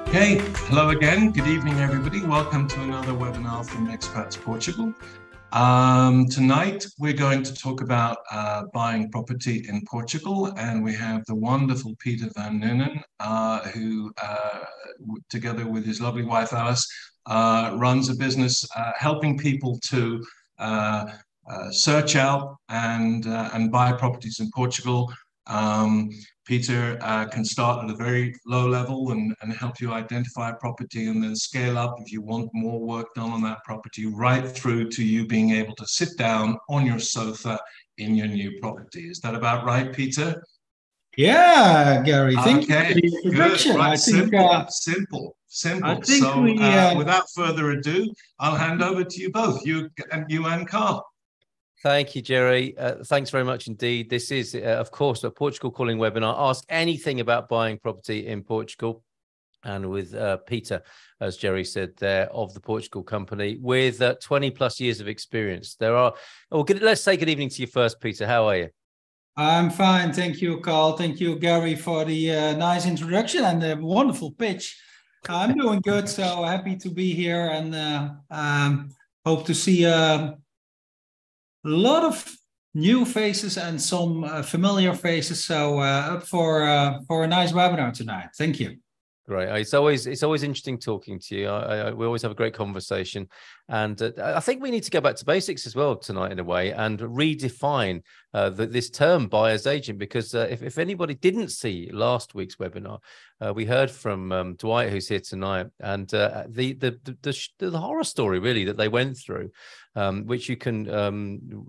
Okay, hello again. Good evening, everybody. Welcome to another webinar from Expats Portugal. Tonight, we're going to talk about buying property in Portugal, and we have the wonderful Pieter Van Nuenen, who, together with his lovely wife Alice, runs a business helping people to search out and buy properties in Portugal. Pieter can start at a very low level and help you identify a property and then scale up if you want more work done on that property, right through to you being able to sit down on your sofa in your new property. Is that about right, Pieter? Yeah, Gary, thank you for Okay, the good. introduction. Right, I think I simple. think So we without further ado, I'll hand over to you both, you and Carl. Thank you, Jerry. Thanks very much indeed. This is, of course, a Portugal Calling webinar. Ask anything about buying property in Portugal. And with Pieter, as Jerry said there, of the Portugal Company, with 20 plus years of experience. Let's say good evening to you first, Pieter. How are you? I'm fine. Thank you, Carl. Thank you, Gary, for the nice introduction and the wonderful pitch. I'm doing good, so happy to be here and hope to see a lot of new faces and some familiar faces. So up for a nice webinar tonight. Thank you. Great. It's always interesting talking to you. We always have a great conversation, and I think we need to go back to basics as well tonight in a way and redefine this term buyer's agent, because if anybody didn't see last week's webinar, we heard from Dwight, who's here tonight, and the horror story really that they went through, which you can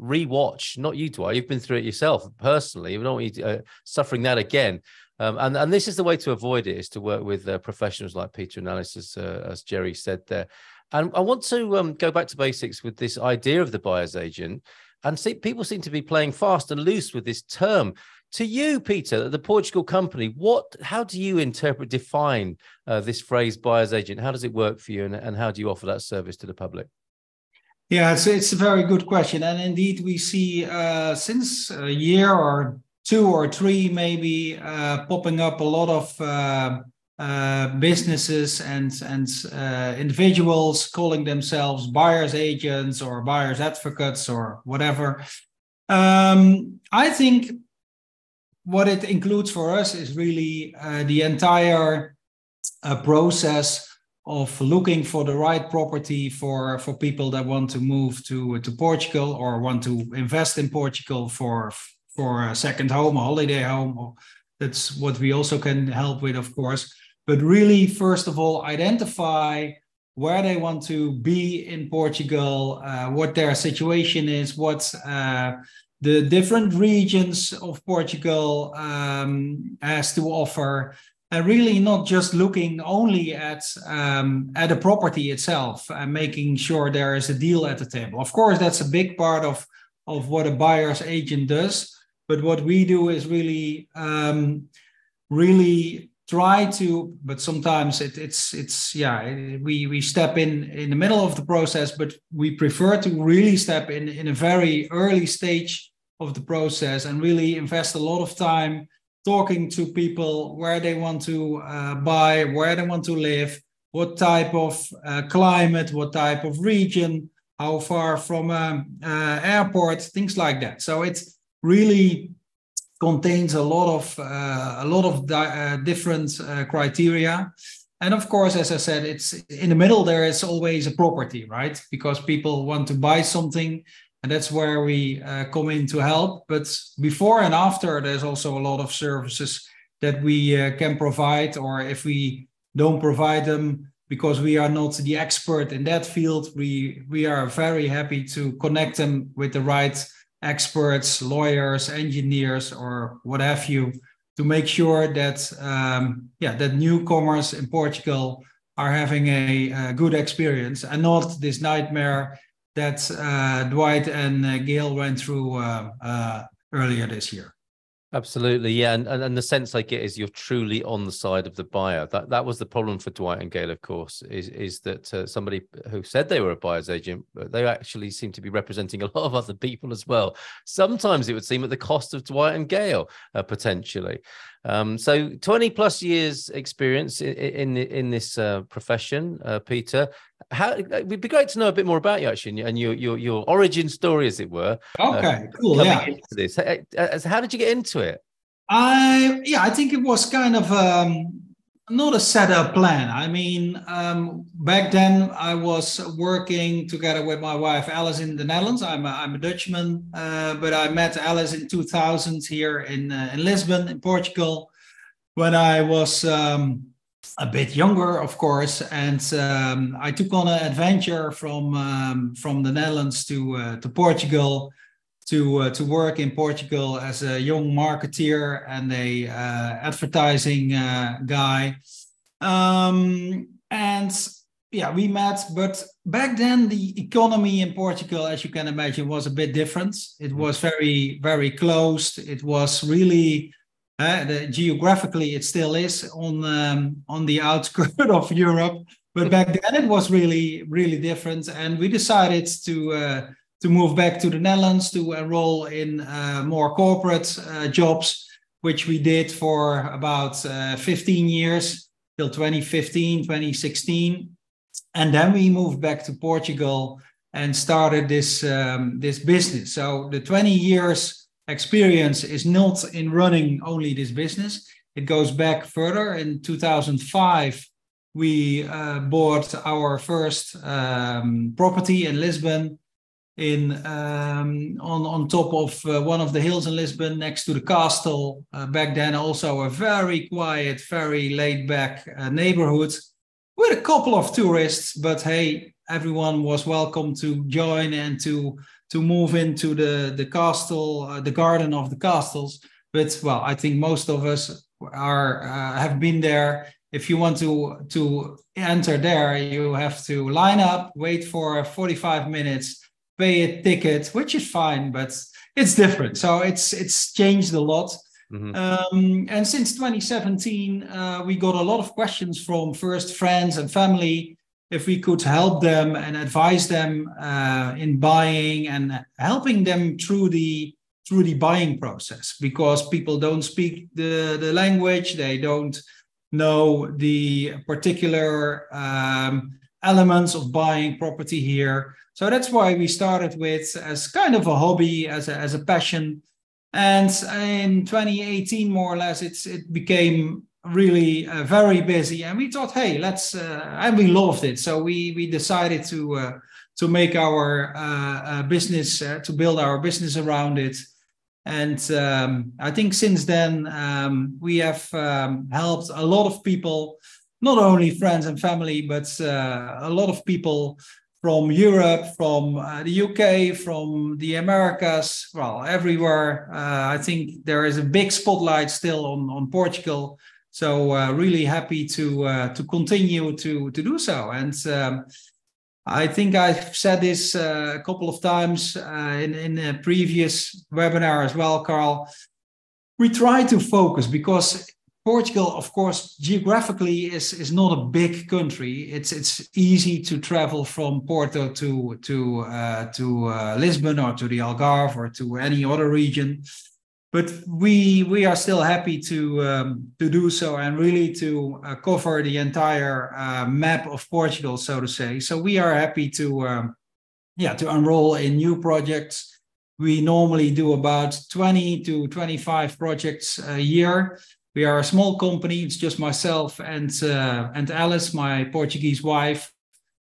rewatch. Not you, Dwight. You've been through it yourself personally. You don't want you suffering that again. And this is the way to avoid it, is to work with professionals like Pieter and Alice, as Jerry said there. And I want to go back to basics with this idea of the buyer's agent. And people seem to be playing fast and loose with this term. To you, Pieter, the Portugal Company, how do you define this phrase buyer's agent? How does it work for you, and how do you offer that service to the public? Yeah, it's a very good question. And indeed, we see since a year or 2 or 3 maybe popping up a lot of businesses and individuals calling themselves buyer's agents or buyer's advocates or whatever. I think what it includes for us is really the entire process of looking for the right property for people that want to move to Portugal or want to invest in Portugal for a second home, a holiday home. That's what we also can help with, of course. But really, first of all, identify where they want to be in Portugal, what their situation is, what the different regions of Portugal has to offer, and really not just looking only at a property itself and making sure there is a deal at the table. Of course, that's a big part of what a buyer's agent does. But what we do is really try to, but sometimes we step in the middle of the process, but we prefer to really step in a very early stage of the process and really invest a lot of time talking to people where they want to buy, where they want to live, what type of climate, what type of region, how far from airport, things like that. So it's really contains a lot of different criteria. And of course, as I said, it's in the middle, there is always a property, right? Because people want to buy something, and that's where we come in to help. But before and after, there's also a lot of services that we can provide, or if we don't provide them because we are not the expert in that field, we are very happy to connect them with the right experts, lawyers, engineers, or what have you, to make sure that that newcomers in Portugal are having a good experience and not this nightmare that Dwight and Gail went through earlier this year. Absolutely, yeah, and the sense I get is you're truly on the side of the buyer. That was the problem for Dwight and Gail, of course, is that somebody who said they were a buyer's agent, but they actually seem to be representing a lot of other people as well. Sometimes it would seem at the cost of Dwight and Gail, potentially. So 20 plus years experience in this profession, Pieter. It'd be great to know a bit more about you actually, and your origin story, as it were. Okay, cool. Coming Yeah. into this, how did you get into it? I think it was kind of not a set up plan. I mean, back then I was working together with my wife Alice in the Netherlands. I'm a Dutchman, but I met Alice in 2000 here in Lisbon, in Portugal, when I was a bit younger, of course, and I took on an adventure from the Netherlands to Portugal. To work in Portugal as a young marketeer and a advertising guy. And yeah, we met, but back then the economy in Portugal, as you can imagine, was a bit different. It was very, very closed. It was really, geographically, it still is on the outskirts of Europe. But back then it was really, really different. And we decided to move back to the Netherlands to enroll in more corporate jobs, which we did for about 15 years, till 2015, 2016. And then we moved back to Portugal and started this business. So the 20 years experience is not in running only this business. It goes back further. In 2005, we bought our first property in Lisbon, on top of one of the hills in Lisbon, next to the castle. Back then, also a very quiet, very laid-back neighborhood with a couple of tourists. But hey, everyone was welcome to join and to move into the castle, the garden of the castles. But well, I think most of us have been there. If you want to enter there, you have to line up, wait for 45 minutes. Pay a ticket, which is fine, but it's different. So it's changed a lot. Mm-hmm. And since 2017, we got a lot of questions from first friends and family if we could help them and advise them in buying and helping them through the buying process, because people don't speak the language, they don't know the particular elements of buying property here. So that's why we started with as kind of a hobby, as a passion. And in 2018, more or less, it became really very busy. And we thought, hey, and we loved it. So we decided to make our business, to build our business around it. And I think since then, we have helped a lot of people, not only friends and family, but a lot of people from Europe, from the UK, from the Americas, well, everywhere. I think there is a big spotlight still on Portugal. So really happy to continue to do so. And I think I've said this a couple of times in a previous webinar as well, Carl. We try to focus because Portugal, of course, geographically is not a big country. It's easy to travel from Porto to Lisbon or to the Algarve or to any other region, but we are still happy to do so and really to cover the entire map of Portugal, so to say. So we are happy to enroll in new projects. We normally do about 20 to 25 projects a year. We are a small company. It's just myself and Alice, my Portuguese wife.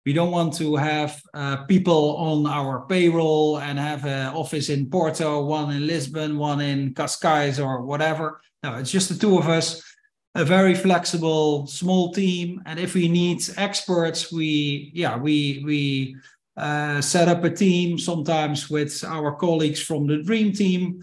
We don't want to have people on our payroll and have an office in Porto, one in Lisbon, one in Cascais or whatever. No, it's just the two of us, a very flexible, small team. And if we need experts, we set up a team, sometimes with our colleagues from the Dream Team.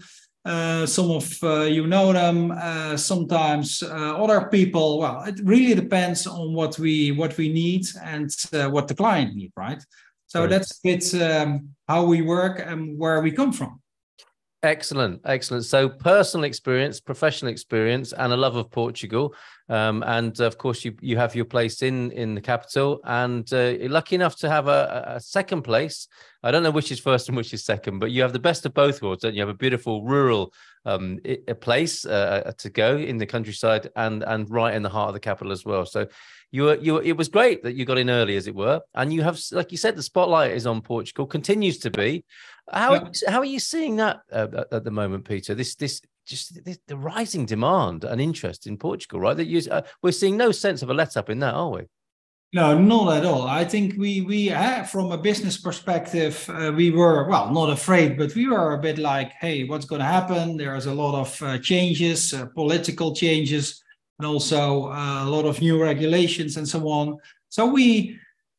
Some of you know them, sometimes other people. Well, it really depends on what we need and what the client needs, right? So right. That's a bit how we work and where we come from. Excellent, excellent. So personal experience, professional experience, and a love of Portugal. And of course, you have your place in the capital, and you're lucky enough to have a second place. I don't know which is first and which is second, but you have the best of both worlds. Don't you? You have a beautiful rural a place to go in the countryside, and right in the heart of the capital as well. So it was great that you got in early, as it were, and you have, like you said, the spotlight is on Portugal, continues to be. How are you seeing that at the moment, Peter? The rising demand and interest in Portugal, right? That we're seeing no sense of a let up in that, are we? No, not at all. I think we from a business perspective, we were, well, not afraid, but we were a bit like, hey, what's going to happen? There's a lot of changes, political changes, and also a lot of new regulations and so on. So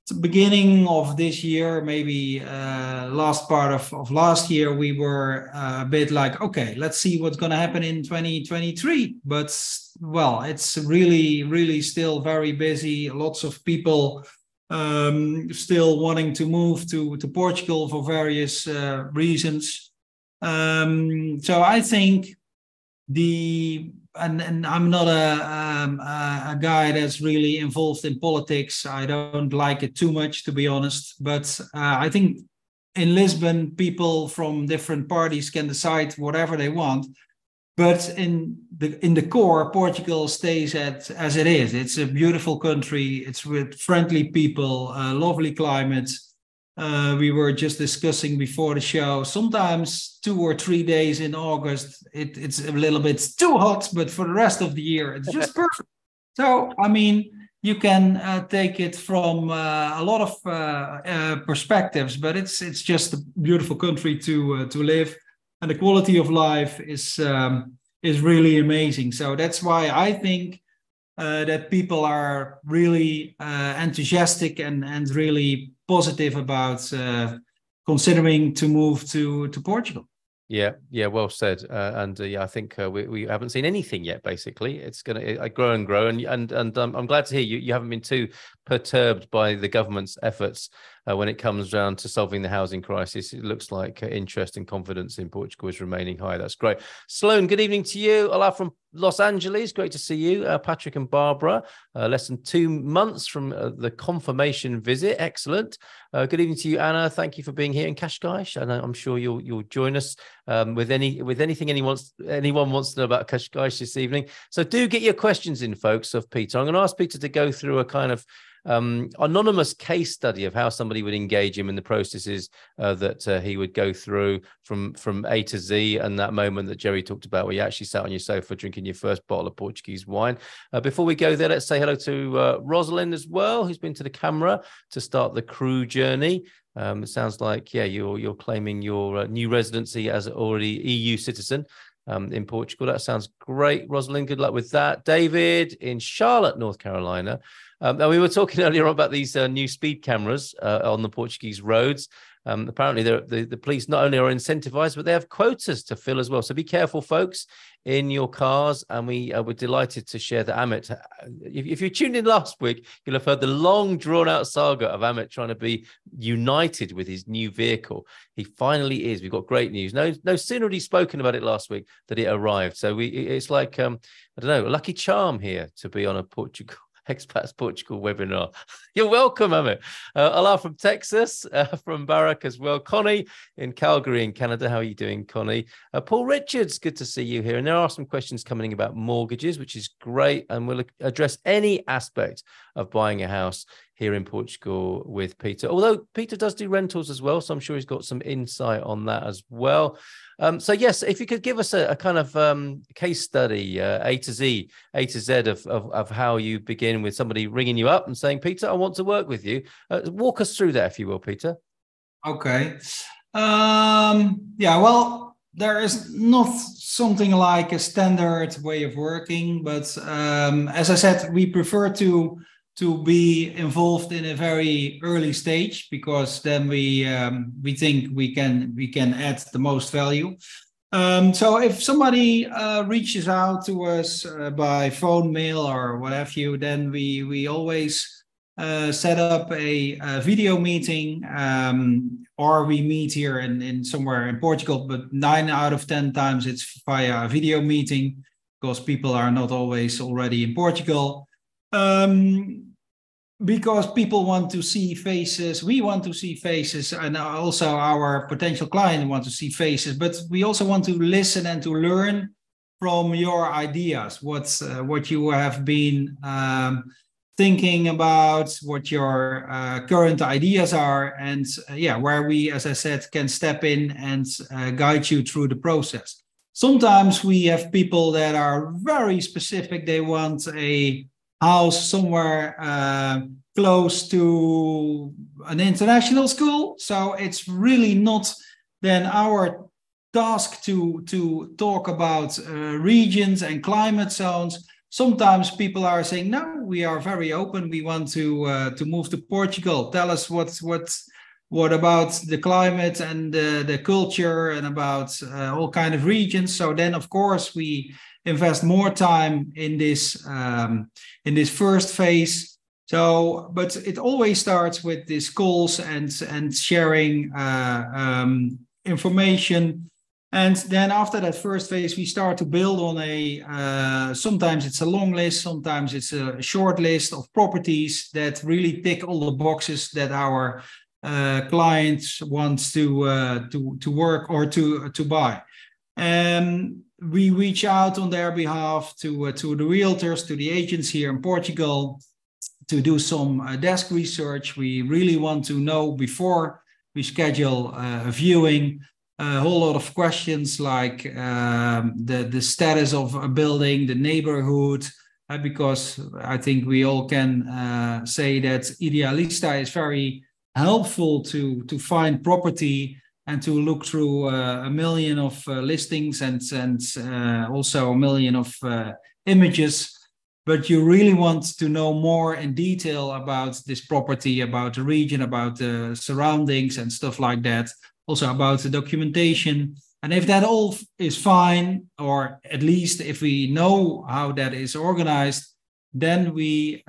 at the beginning of this year, maybe last part of last year, we were a bit like, okay, let's see what's going to happen in 2023. But, well, it's really, really still very busy. Lots of people still wanting to move to Portugal for various reasons. So I think and I'm not a guy that's really involved in politics. I don't like it too much, to be honest. But I think in Lisbon, people from different parties can decide whatever they want. But in the core, Portugal stays as it is. It's a beautiful country. It's with friendly people, lovely climate. We were just discussing before the show, sometimes 2 or 3 days in August, it's a little bit too hot, but for the rest of the year, it's just perfect. So, I mean, you can take it from a lot of perspectives, but it's just a beautiful country to live, and the quality of life is really amazing. So that's why I think that people are really enthusiastic and really positive about considering to move to Portugal. Yeah, well said. Yeah, I think we haven't seen anything yet. Basically, it's going to grow and grow, and I'm glad to hear you haven't been too perturbed by the government's efforts when it comes down to solving the housing crisis. It looks like interest and confidence in Portugal is remaining high. That's great. Sloan, good evening to you. Ola from Los Angeles. Great to see you. Patrick and Barbara, less than 2 months from the confirmation visit. Excellent. Good evening to you, Anna. Thank you for being here in Cascais, and I'm sure you'll join us with anything anyone wants to know about Cascais this evening. So do get your questions in, folks, of Peter. I'm going to ask Peter to go through a kind of anonymous case study of how somebody would engage him in the processes that he would go through from A to Z, and that moment that Jerry talked about where you actually sat on your sofa drinking your first bottle of Portuguese wine. Before we go there, let's say hello to Rosalind as well, who's been to the camera to start the crew journey. It sounds like, yeah, you're claiming your new residency as already EU citizen in Portugal. That sounds great, Rosalind. Good luck with that. David in Charlotte, North Carolina. Now, we were talking earlier about these new speed cameras on the Portuguese roads. Apparently, the police not only are incentivized, but they have quotas to fill as well. So be careful, folks, in your cars. And we were delighted to share that Amit, if you tuned in last week, you'll have heard the long drawn-out saga of Amit trying to be united with his new vehicle. He finally is. We've got great news. No sooner had he spoken about it last week that it arrived. So it's like, I don't know, a lucky charm here to be on a Expats Portugal webinar. You're welcome, Amit. Ola from Texas, from Barack as well. Connie in Calgary in Canada. How are you doing, Connie? Paul Richards, good to see you here. And there are some questions coming in about mortgages, which is great. And we'll address any aspect of buying a house here in Portugal with Peter. Although Peter does do rentals as well, so I'm sure he's got some insight on that as well. So yes, if you could give us a kind of case study, A to Z of how you begin with somebody ringing you up and saying, Peter, I want to work with you. Walk us through that, if you will, Peter. Okay. Yeah, well, there is not something like a standard way of working, but as I said, we prefer to be involved in a very early stage, because then we think we can add the most value. So if somebody reaches out to us by phone, mail, or what have you, then we always set up a video meeting, or we meet here in somewhere in Portugal, but 9 out of 10 times it's via a video meeting because people are not always already in Portugal. Because people want to see faces, we want to see faces, and also our potential client want to see faces, but we also want to listen and to learn from your ideas, what you have been thinking about, what your current ideas are, and where we, as I said, can step in and guide you through the process. Sometimes we have people that are very specific. They want a house somewhere close to an international school. So it's really not then our task to talk about regions and climate zones. Sometimes people are saying, no, we are very open. We want to move to Portugal. Tell us what about the climate and the culture and about all kind of regions. So then, of course, we invest more time in this first phase. So, but it always starts with these calls and sharing information. And then after that first phase, we start to build on sometimes it's a long list, sometimes it's a short list of properties that really tick all the boxes that our clients wants to work or to buy. And we reach out on their behalf to the realtors, to the agents here in Portugal, to do some desk research. We really want to know before we schedule a viewing. A whole lot of questions like the status of a building, the neighborhood, because I think we all can say that Idealista is very helpful to find property and to look through a million of listings and also a million of images. But you really want to know more in detail about this property, about the region, about the surroundings and stuff like that. Also about the documentation. And if that all is fine, or at least if we know how that is organized, then we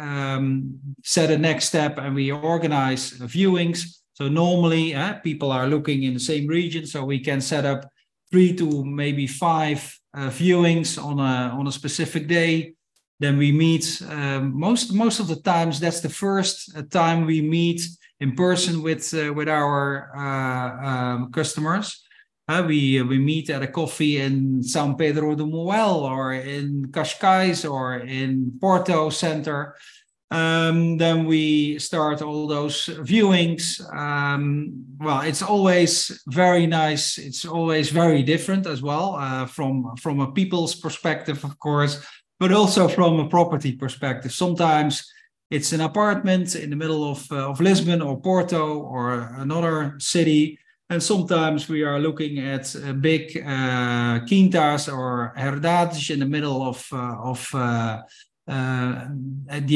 set a next step and we organize viewings. So normally people are looking in the same region, so we can set up 3 to maybe 5 viewings on a specific day. Then we meet, most of the times, that's the first time we meet in person with our customers. We meet at a coffee in São Pedro do Moel or in Cascais or in Porto Center. Then we start all those viewings. Well, it's always very nice. It's always very different as well, from a people's perspective, of course, but also from a property perspective. Sometimes it's an apartment in the middle of Lisbon or Porto or another city. And sometimes we are looking at big quintas or herdades in the middle of the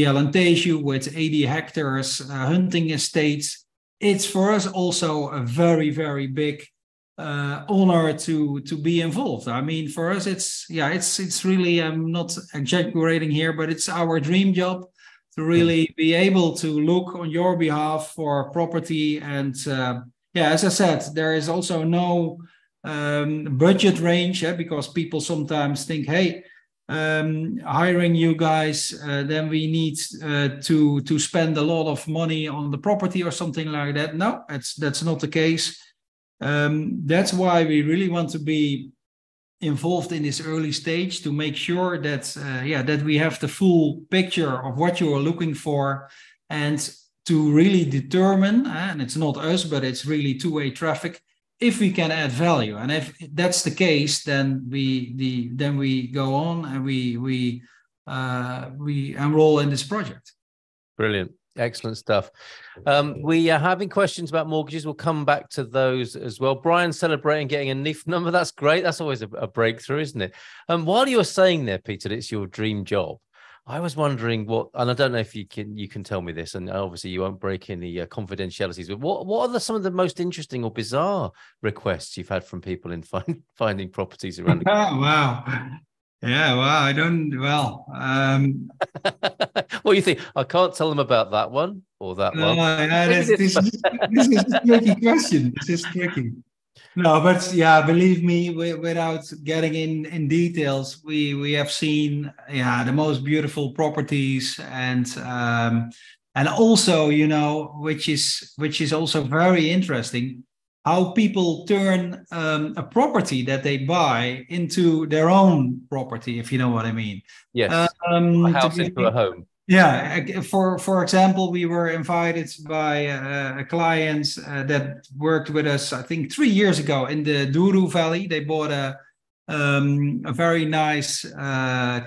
Alentejo with 80 hectares hunting estates. It's for us also a very, very big honor to be involved. I mean, for us, it's really, I'm not exaggerating here, but it's our dream job to really be able to look on your behalf for property. And as I said, there is also no budget range, because people sometimes think, hey, hiring you guys, then we need to spend a lot of money on the property or something like that. No, that's not the case. That's why we really want to be involved in this early stage to make sure that that we have the full picture of what you are looking for, and to really determine, and it's not us, but it's really two-way traffic, if we can add value. And if that's the case, then we go on and we enroll in this project. Brilliant. Excellent stuff. We are having questions about mortgages. We'll come back to those as well. Brian celebrating getting a NIF number. That's great. That's always a breakthrough, isn't it? While you were saying there, Peter, that it's your dream job, I was wondering what, and I don't know if you can tell me this, and obviously you won't break any confidentialities, but what are some of the most interesting or bizarre requests you've had from people in finding properties around? Wow. Yeah, well, I don't. Well, What do you think? I can't tell them about that one or that no, one. yeah, Maybe this this one. is a tricky question. This is tricky. No, but yeah, believe me, without getting in details, we have seen the most beautiful properties, and also, you know, which is also very interesting, how people turn a property that they buy into their own property, if you know what I mean. Yes, a To house give into a home. yeah, for example, we were invited by a client that worked with us, I think 3 years ago in the Douro Valley. They bought a very nice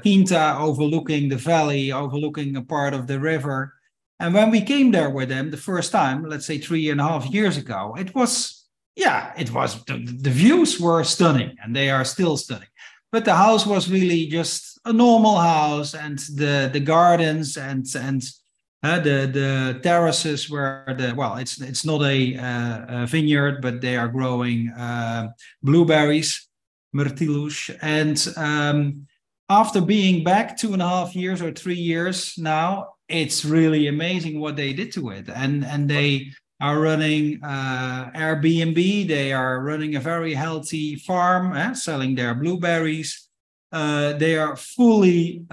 quinta overlooking the valley, overlooking a part of the river. And when we came there with them the first time, let's say 3.5 years ago, the views were stunning, and they are still stunning. But the house was really just a normal house, and the gardens and the terraces were it's not a vineyard, but they are growing blueberries, myrtillus. And after being back 2.5 years or 3 years now, it's really amazing what they did to it. And they are running Airbnb. They are running a very healthy farm, selling their blueberries. They are fully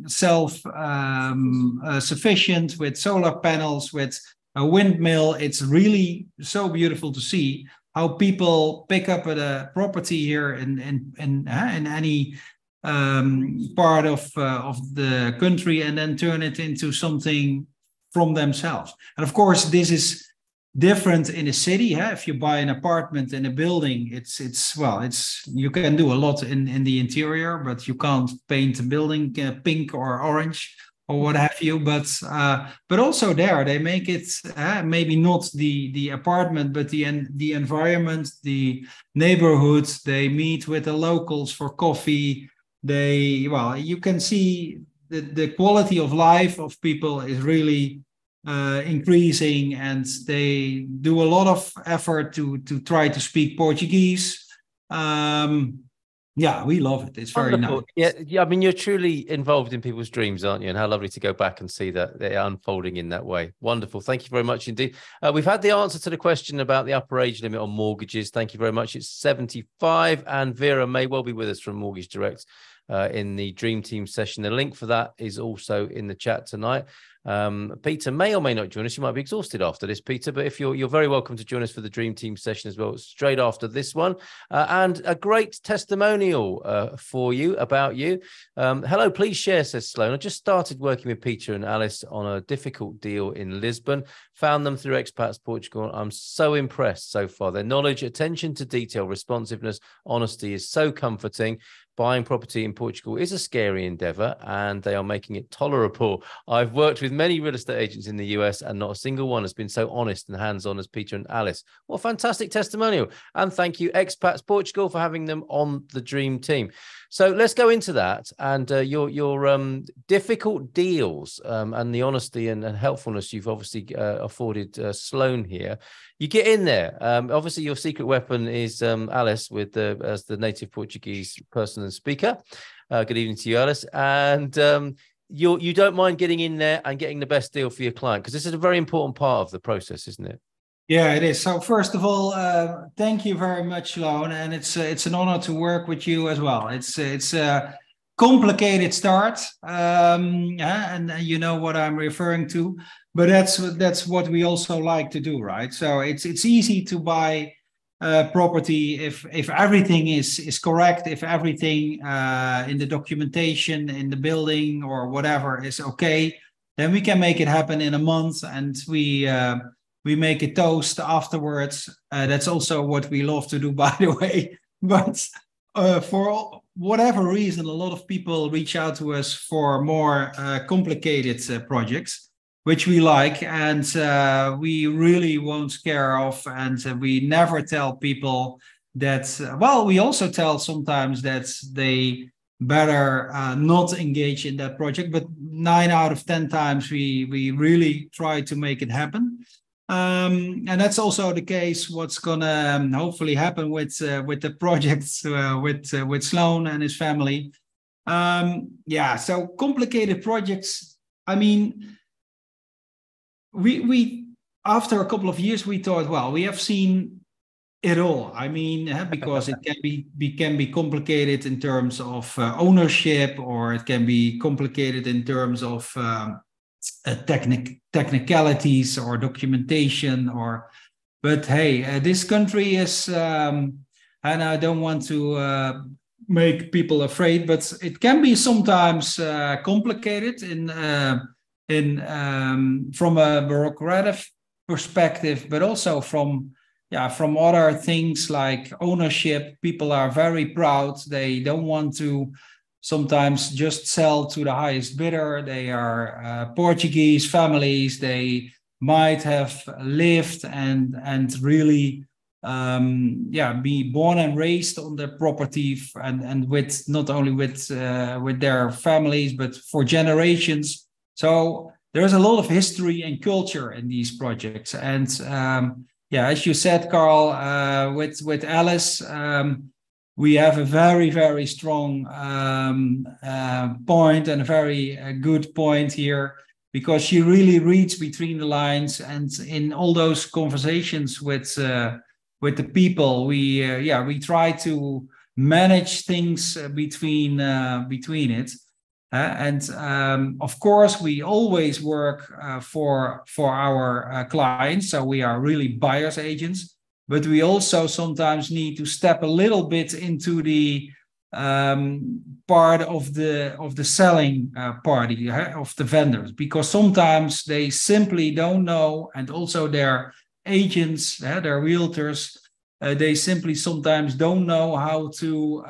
self-sufficient with solar panels, with a windmill. It's really so beautiful to see how people pick up at a property here in any part of the country, and then turn it into something from themselves. And of course, this is different in a city. If you buy an apartment in a building, it's you can do a lot in the interior, but you can't paint a building pink or orange or what have you. But also there they make it maybe not the apartment, but the environment, the neighborhood. They meet with the locals for coffee. You can see the quality of life of people is really increasing, and they do a lot of effort to try to speak Portuguese. We love it. It's very Wonderful. nice. Yeah. I mean, you're truly involved in people's dreams, aren't you? And how lovely to go back and see that they're unfolding in that way. Wonderful. Thank you very much indeed. We've had the answer to the question about the upper age limit on mortgages. Thank you very much. It's 75, and Vera may well be with us from Mortgage Direct in the Dream Team session. The link for that is also in the chat tonight. Peter may or may not join us. You might be exhausted after this, Peter, but if you're very welcome to join us for the Dream Team session as well, straight after this one. And a great testimonial for you, about you. Hello, please share, says Sloan. I just started working with Peter and Alice on a difficult deal in Lisbon. Found them through Expats Portugal. I'm so impressed so far. Their knowledge, attention to detail, responsiveness, honesty is so comforting. Buying property in Portugal is a scary endeavor, and they are making it tolerable. I've worked with many real estate agents in the US, and not a single one has been so honest and hands-on as Peter and Alice. What a fantastic testimonial. And thank you, Expats Portugal, for having them on the Dream Team. So let's go into that, and your difficult deals and the honesty and helpfulness you've obviously afforded Sloan here. You get in there. Obviously, your secret weapon is Alice, as the native Portuguese person and speaker. Good evening to you, Alice. And you don't mind getting in there and getting the best deal for your client, because this is a very important part of the process, isn't it? Yeah, it is. So first of all, thank you very much, Sloan, and it's an honor to work with you as well. It's a complicated start, and you know what I'm referring to, but that's what we also like to do, right? So it's easy to buy property if everything is correct, if everything in the documentation, in the building or whatever is okay, then we can make it happen in a month, and we make a toast afterwards. That's also what we love to do, by the way. But for whatever reason, a lot of people reach out to us for more complicated projects, which we like, and we really won't scare off. And we never tell people that, we also tell sometimes that they better not engage in that project, but 9 out of 10 times we really try to make it happen. And that's also the case. What's gonna hopefully happen with the projects with Sloan and his family. So complicated projects. I mean, we after a couple of years, we thought, well, we have seen it all. I mean, because it can be complicated in terms of ownership, or it can be complicated in terms of technicalities or documentation. But hey, this country is, and I don't want to make people afraid, but it can be sometimes complicated from a bureaucratic perspective, but also from other things like ownership. People are very proud. They don't want to sometimes just sell to the highest bidder. They are Portuguese families. They might have lived and really be born and raised on the property, and with not only with their families, but for generations. So there's a lot of history and culture in these projects. And as you said, Carl, with Alice, we have a very, very strong point, and a very good point here, because she really reads between the lines. And in all those conversations with the people, we try to manage things between it. Of course, we always work for our clients, so we are really buyer's agents. But we also sometimes need to step a little bit into the part of the selling party of the vendors, because sometimes they simply don't know, and also their agents, their realtors, they simply sometimes don't know how to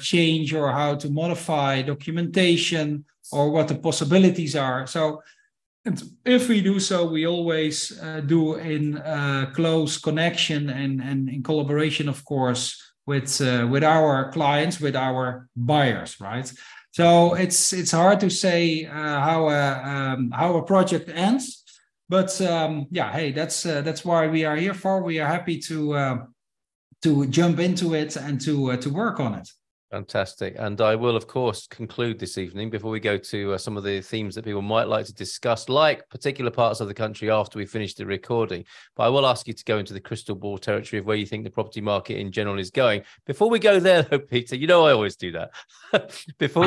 change or how to modify documentation, or what the possibilities are. So, and if we do so, we always do in close connection and in collaboration, of course, with our clients, with our buyers, right? So it's hard to say how a project ends, but hey, that's why we are here for. We are happy to jump into it and to work on it. Fantastic. And I will, of course, conclude this evening before we go to some of the themes that people might like to discuss, like particular parts of the country after we finish the recording. But I will ask you to go into the crystal ball territory of where you think the property market in general is going. Before we go there, though, Peter, you know I always do that. Before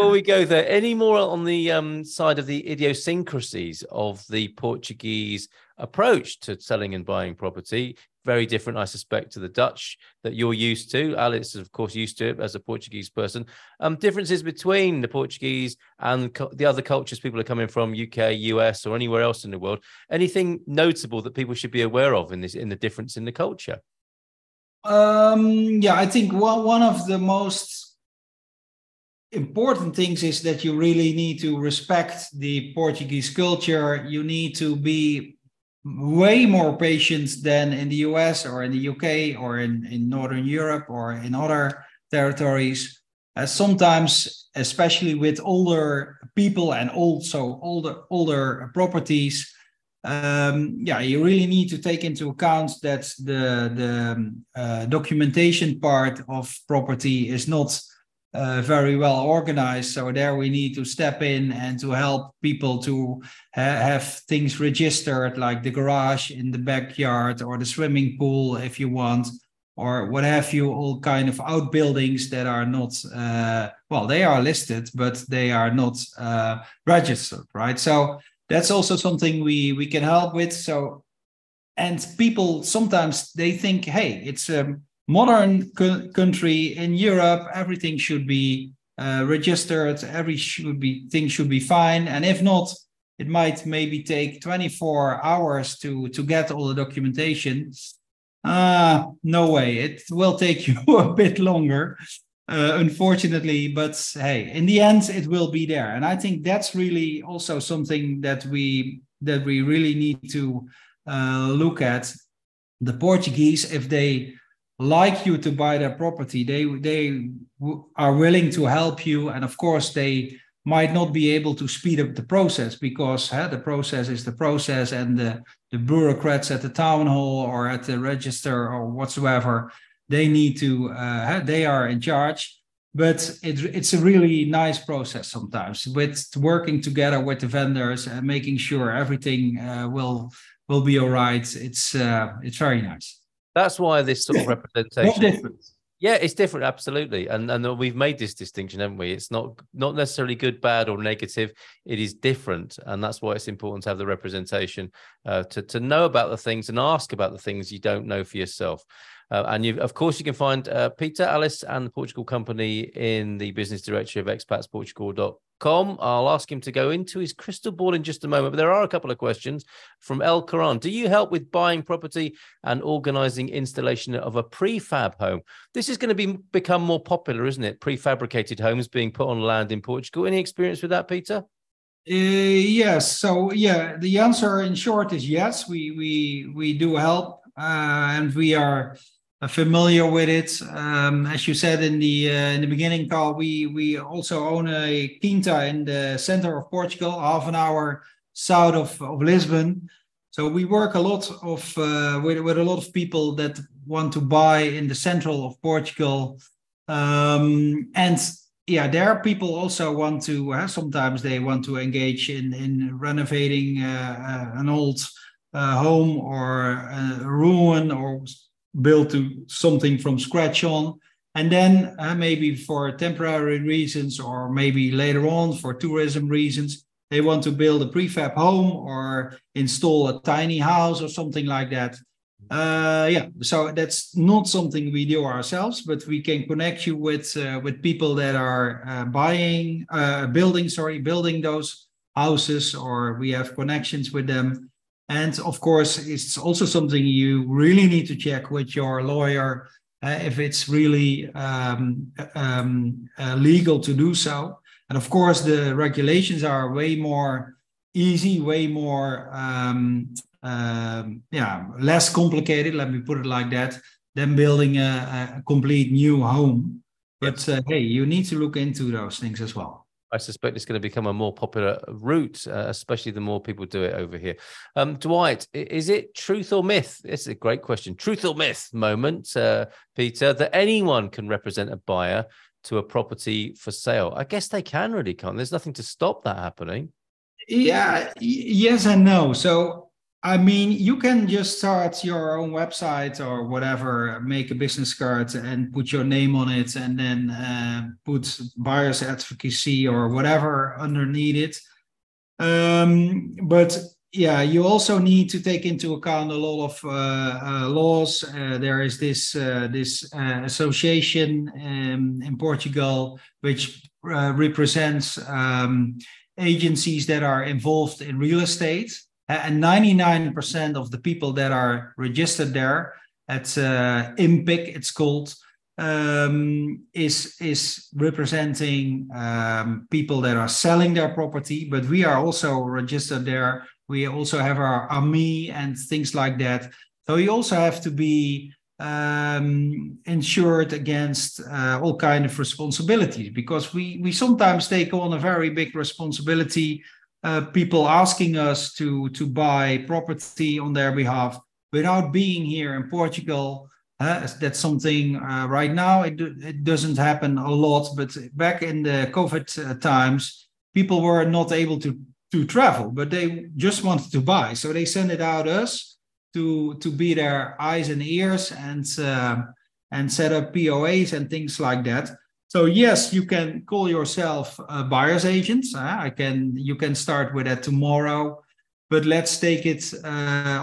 we go there, any more on the side of the idiosyncrasies of the Portuguese approach to selling and buying property? Very different, I suspect, to the Dutch that you're used to. Alex is, of course, used to it as a Portuguese person. Differences between the Portuguese and the other cultures people are coming from, UK, US, or anywhere else in the world. Anything notable that people should be aware of in the difference in the culture? I think one of the most important things is that you really need to respect the Portuguese culture. You need to be way more patient than in the US or in the UK or in Northern Europe or in other territories. Sometimes, especially with older people and also older properties, you really need to take into account that the documentation part of property is not very well organized. So there we need to step in and to help people to have things registered, like the garage in the backyard or the swimming pool, if you want, or what have you, all kind of outbuildings that are not, they are listed, but they are not registered, right? So that's also something we can help with. So, and people sometimes they think, hey, it's modern country in Europe, everything should be registered, thing should be fine. And if not, it might maybe take 24 hours to get all the documentation. No way, it will take you a bit longer, unfortunately, but hey, in the end, it will be there. And I think that's really also something that we really need to look at. The Portuguese, if they like you to buy their property, they are willing to help you. And of course, they might not be able to speed up the process, because the process is the process, and the bureaucrats at the town hall or at the register or whatsoever, they need to, they are in charge. But it's a really nice process sometimes with working together with the vendors and making sure everything will be all right. It's very nice. That's why this sort of No representation. difference. Yeah, it's different, absolutely, and we've made this distinction, haven't we? It's not necessarily good, bad, or negative. It is different, and that's why it's important to have the representation to know about the things and ask about the things you don't know for yourself. And of course, you can find Pieter, Alice, and the Portugal Company in the business directory of expatsportugal.com. I'll ask him to go into his crystal ball in just a moment, but there are a couple of questions from El Karan. Do you help with buying property and organising installation of a prefab home? This is going to become more popular, isn't it? Prefabricated homes being put on land in Portugal. Any experience with that, Pieter? Yes. So yeah, the answer in short is yes. We do help, and we are familiar with it. As you said in the beginning, Carl, we also own a quinta in the center of Portugal, half an hour south of Lisbon. So we work a lot with a lot of people that want to buy in the central of Portugal, and yeah, there are people also want to. Sometimes they want to engage in renovating an old home or a ruin, or build to something from scratch on, and then maybe for temporary reasons, or maybe later on for tourism reasons, they want to build a prefab home or install a tiny house or something like that. Yeah, so that's not something we do ourselves, but we can connect you with people that are building those houses, or we have connections with them. And of course, it's also something you really need to check with your lawyer if it's really legal to do so. And of course, the regulations are way more easy, way more less complicated, let me put it like that, than building a complete new home. But hey, you need to look into those things as well. I suspect it's going to become a more popular route, especially the more people do it over here. Dwight, is it truth or myth? It's a great question. Truth or myth moment, Pieter, that anyone can represent a buyer to a property for sale? I guess they can, really, can't. There's nothing to stop that happening. Yeah, yes and no. So, I mean, you can just start your own website or whatever, make a business card and put your name on it, and then put buyer's advocacy or whatever underneath it. But yeah, you also need to take into account a lot of laws. There is this association in Portugal which represents agencies that are involved in real estate. And 99% of the people that are registered there at IMPIC, it's called, is representing people that are selling their property. But we are also registered there. We also have our AMI and things like that. So you also have to be insured against all kinds of responsibilities, because we sometimes take on a very big responsibility. People asking us to buy property on their behalf without being here in Portugal. That's something right now, it doesn't happen a lot, but back in the COVID times, people were not able to travel, but they just wanted to buy. So they sent it out us to be their eyes and ears and set up POAs and things like that. So yes, you can call yourself a buyer's agent. You can start with that tomorrow, but let's take it,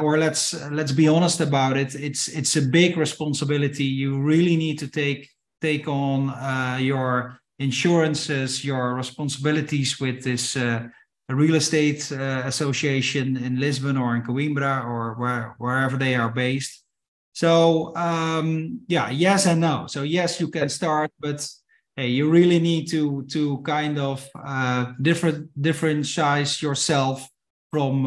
or let's be honest about it. It's a big responsibility. You really need to take on your insurances, your responsibilities with this real estate association in Lisbon or in Coimbra or wherever they are based. So yeah, yes and no. So yes, you can start, but hey, you really need to kind of differentiate yourself from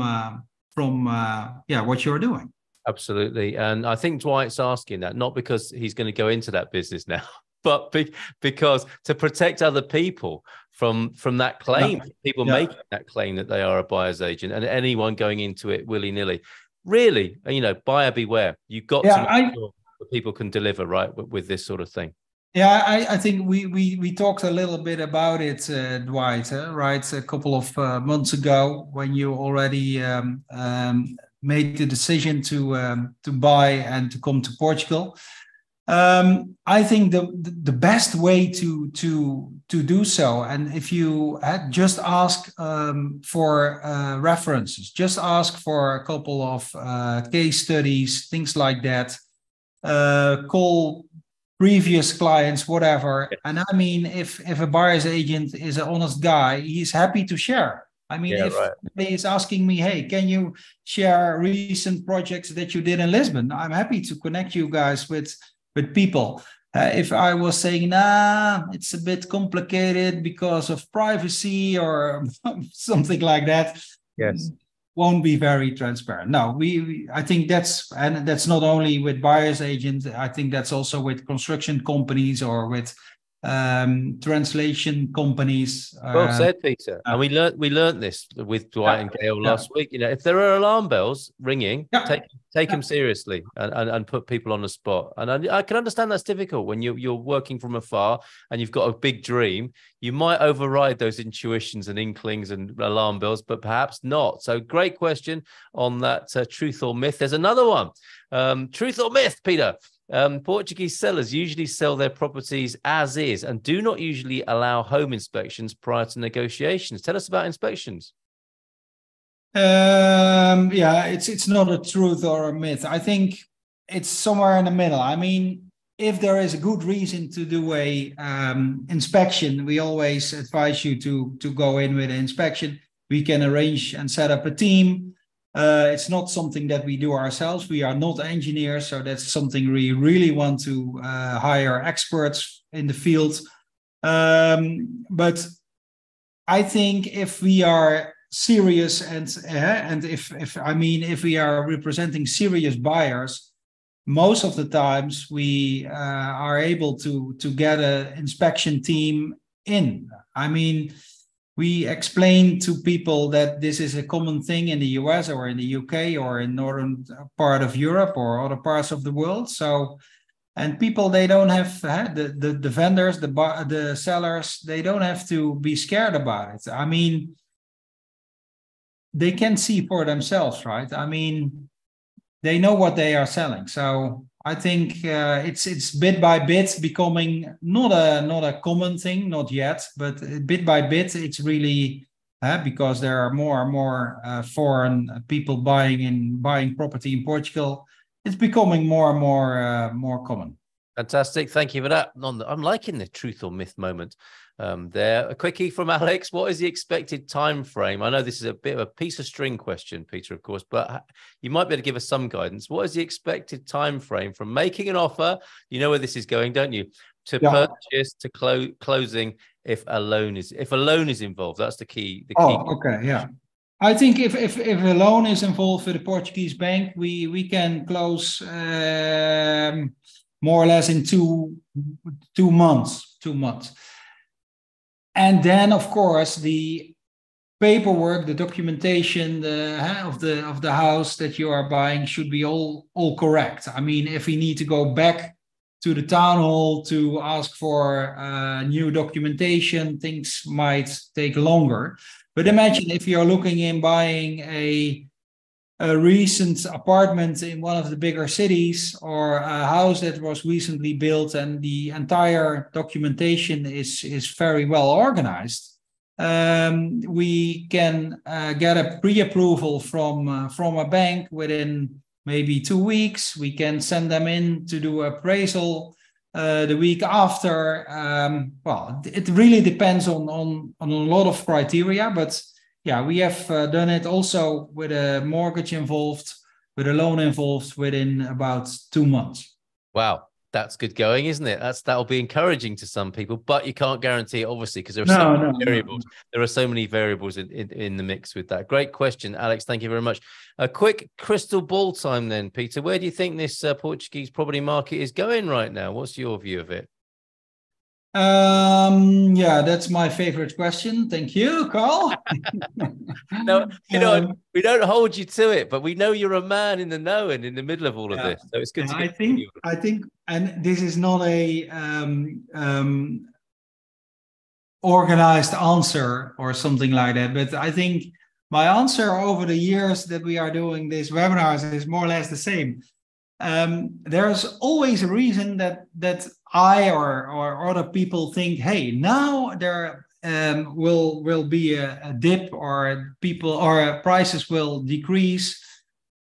what you're doing. Absolutely. And I think Dwight's asking that not because he's going to go into that business now, but because to protect other people from that claim, people making that claim that they are a buyer's agent, and anyone going into it willy-nilly. Really, buyer beware. You've got to make sure that people can deliver, right, with this sort of thing. Yeah, I think we talked a little bit about it, Dwight, right? A couple of months ago when you already made the decision to buy and to come to Portugal. I think the best way to do so, and if you just ask for references, just ask for a couple of case studies, things like that. Call previous clients, whatever. And I mean, if a buyer's agent is an honest guy, he's happy to share. I mean, Yeah, if right. he's asking me, hey, can you share recent projects that you did in Lisbon? I'm happy to connect you guys with people. If I was saying, nah, it's a bit complicated because of privacy or something like that, Yes. won't be very transparent. No, I think that's not only with buyer's agents. I think that's also with construction companies or with translation companies. Well said, Peter. And we learned this with Dwight and Gail last week. You know, if there are alarm bells ringing, take them seriously and put people on the spot. And I can understand that's difficult when you're working from afar and you've got a big dream. You might override those intuitions and inklings and alarm bells, but perhaps not. So great question on that truth or myth. There's another one. Truth or myth, Peter? Portuguese sellers usually sell their properties as is and do not usually allow home inspections prior to negotiations. Tell us about inspections. Yeah, it's not a truth or a myth. I think it's somewhere in the middle. I mean, if there is a good reason to do a inspection, we always advise you to go in with an inspection. We can arrange and set up a team. It's not something that we do ourselves. We are not engineers, so that's something we really want to hire experts in the field. But I think if we are serious and if we are representing serious buyers, most of the times we are able to get an inspection team in. I mean, we explain to people that this is a common thing in the US or in the UK or in northern part of Europe or other parts of the world. So, and people, they don't have the vendors, the sellers, they don't have to be scared about it. I mean, they can see for themselves, right? I mean, they know what they are selling. So I think it's bit by bit becoming not a common thing, not yet, but bit by bit it's really because there are more and more foreign people buying property in Portugal. It's becoming more and more common. Fantastic. Thank you for that. I'm liking the truth or myth moment there. A quickie from Alex. What is the expected time frame? I know this is a bit of a piece of string question, Peter, of course, but you might be able to give us some guidance. What is the expected time frame from making an offer? You know where this is going, don't you? To purchase, to closing, if a loan is involved. That's the key. Okay, yeah. I think if a loan is involved with a Portuguese bank, we can close more or less in two months. And then, of course, the paperwork, the documentation of the house that you are buying should be all correct. I mean, if we need to go back to the town hall to ask for new documentation, things might take longer. But imagine if you're looking in buying a recent apartment in one of the bigger cities or a house that was recently built and the entire documentation is very well organized. We can get a pre-approval from a bank within maybe 2 weeks. We can send them in to do appraisal the week after. Well, it really depends on a lot of criteria, but yeah, we have done it also with a mortgage involved, with a loan involved within about 2 months. Wow. That's good going, isn't it? That'll be encouraging to some people, but you can't guarantee it, obviously, because there are so many variables. There are so many variables in the mix with that. Great question, Alex. Thank you very much. A quick crystal ball time then, Peter. Where do you think this Portuguese property market is going right now? What's your view of it? Yeah, that's my favorite question. Thank you, Carl. No, we don't hold you to it, but we know you're a man in the know and in the middle of all of this. So it's good to get I think, and this is not a organized answer or something like that, but I think my answer over the years that we are doing these webinars is more or less the same. There's always a reason that I or other people think, hey, now there will be a dip, or prices will decrease.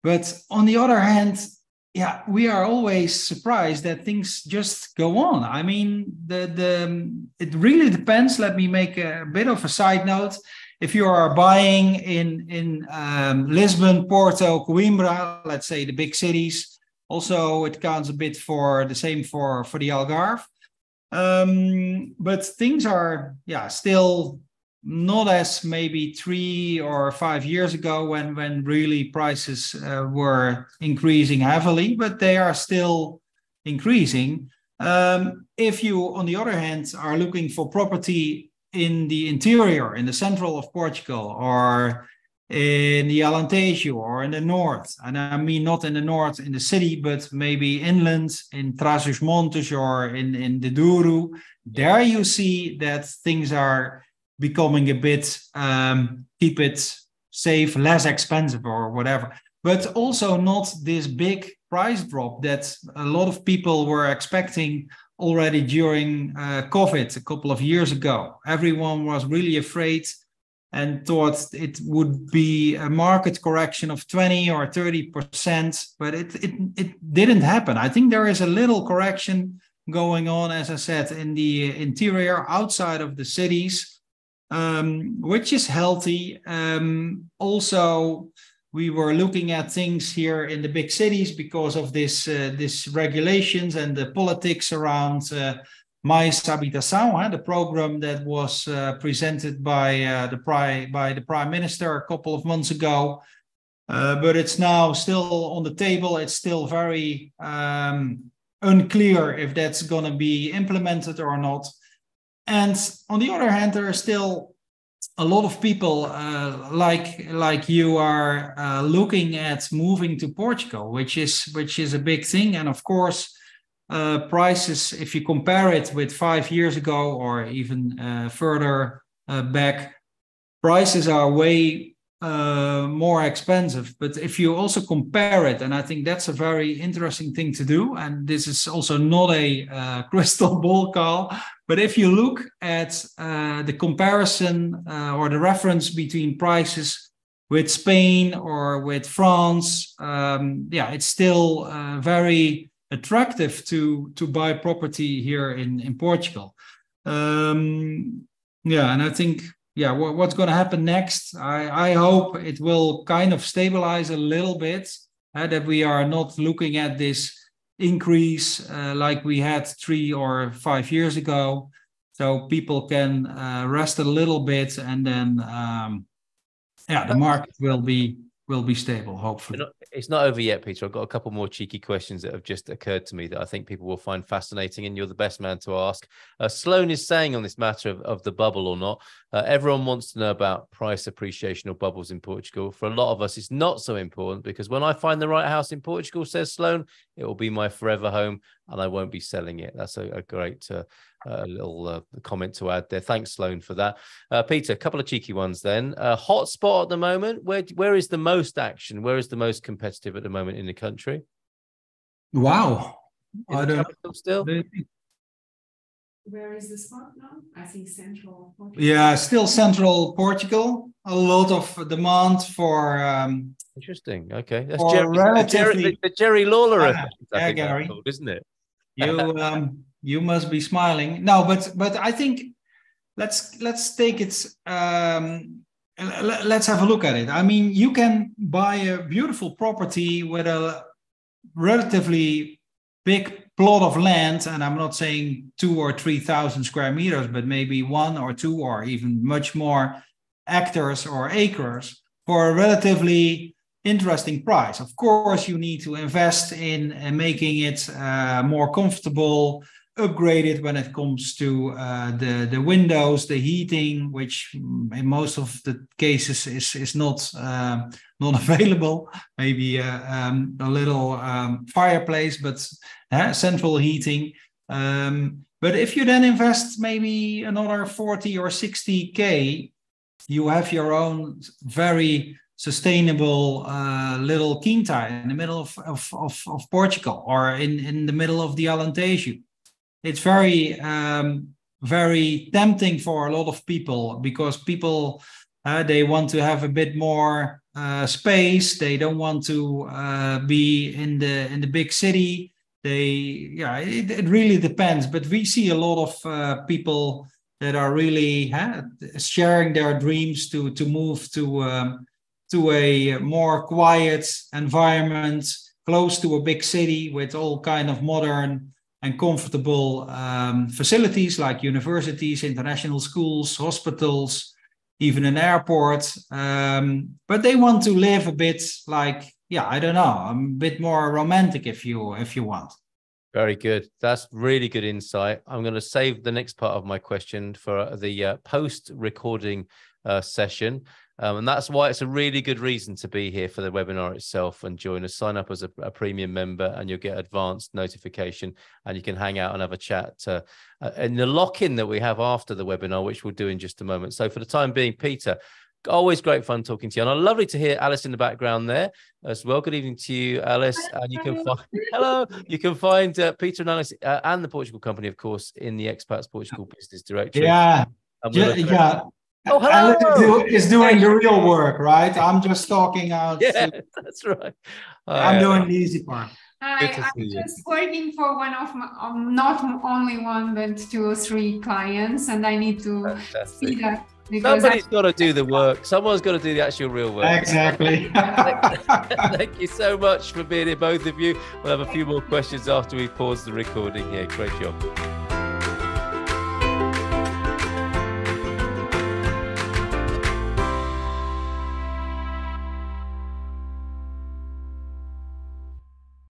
But on the other hand, yeah, we are always surprised that things just go on. I mean, it really depends. Let me make a bit of a side note. If you are buying in Lisbon, Porto, Coimbra, let's say the big cities. Also, it counts a bit for the same for the Algarve. But things are, still not as maybe 3 or 5 years ago when really prices were increasing heavily, but they are still increasing. If you, on the other hand, are looking for property in the interior, in the central of Portugal, or in the Alentejo or in the north, and I mean not in the north in the city, but maybe inland in Trás-os-Montes or in the Douro, there you see that things are becoming a bit, keep it safe, less expensive or whatever, but also not this big price drop that a lot of people were expecting already during COVID a couple of years ago. Everyone was really afraid and thought it would be a market correction of 20 or 30%, but it didn't happen. I think there is a little correction going on, as I said, in the interior, outside of the cities, which is healthy. Also, we were looking at things here in the big cities because of this regulations and the politics around Mais Habitação, the program that was presented by the Prime Minister a couple of months ago. But it's now still on the table. It's still very unclear if that's going to be implemented or not. And on the other hand, there are still a lot of people like you are looking at moving to Portugal, which is a big thing. And of course, prices, if you compare it with 5 years ago or even further back, prices are way more expensive. But if you also compare it, and I think that's a very interesting thing to do, and this is also not a crystal ball call, but if you look at the comparison or the reference between prices with Spain or with France, it's still very attractive to buy property here in Portugal. And I think, what's going to happen next? I hope it will kind of stabilize a little bit, that we are not looking at this increase like we had 3 or 5 years ago. So people can rest a little bit, and then the market will be stable, hopefully. It's not over yet, Peter. I've got a couple more cheeky questions that have just occurred to me that I think people will find fascinating, and you're the best man to ask. Sloan is saying on this matter of the bubble or not, everyone wants to know about price appreciation or bubbles in Portugal. For a lot of us, it's not so important, because when I find the right house in Portugal, says Sloan, it will be my forever home and I won't be selling it. That's a great little comment to add there. Thanks, Sloan, for that. Peter, a couple of cheeky ones then. Hotspot at the moment, where is the most action? Where is the most competitive at the moment in the country? Wow. I don't know. Still? Where is the spot now? I think central Portugal. Yeah, still central Portugal. A lot of demand for... Interesting. Okay. That's the Jerry Lawler effect, I think Gary. Called, isn't it? You must be smiling. No, but I think let's take it. Let's have a look at it. I mean, you can buy a beautiful property with a relatively big plot of land, and I'm not saying 2,000 or 3,000 square meters, but maybe 1 or 2 or even much more hectares or acres for a relatively interesting price. Of course, you need to invest in making it more comfortable, upgraded when it comes to the windows, the heating, which in most of the cases is not available. Maybe a little fireplace, but central heating. But if you then invest maybe another 40 or 60K, you have your own very sustainable little quinta in the middle of Portugal, or in the middle of the Alentejo. It's very very tempting for a lot of people, because people they want to have a bit more space. They don't want to be in the big city. It really depends. But we see a lot of people that are really sharing their dreams to move to a more quiet environment, close to a big city, with all kind of modern and comfortable facilities like universities, international schools, hospitals, even an airport. But they want to live a bit like, I don't know, a bit more romantic if you want. Very good. That's really good insight. I'm going to save the next part of my question for the post-recording session. And that's why it's a really good reason to be here for the webinar itself and join us. Sign up as a premium member and you'll get advanced notification, and you can hang out and have a chat in the lock-in that we have after the webinar, which we'll do in just a moment. So for the time being, Pieter, always great fun talking to you. And lovely to hear Alice in the background there as well. Good evening to you, Alice. And you can find, you can find Pieter and Alice and the Portugal Company, of course, in the Expats Portugal Business Directory. Yeah. Oh, hello. Alice is doing the real work, right? I'm just talking out. Yeah, that's right. I'm doing the easy part. I'm just working for one of my, not only one, but 2 or 3 clients, and I need to see that. Somebody's got to do the work. Someone's got to do the actual real work. Exactly. Thank you so much for being here, both of you. We'll have a few more questions after we pause the recording here. Great job.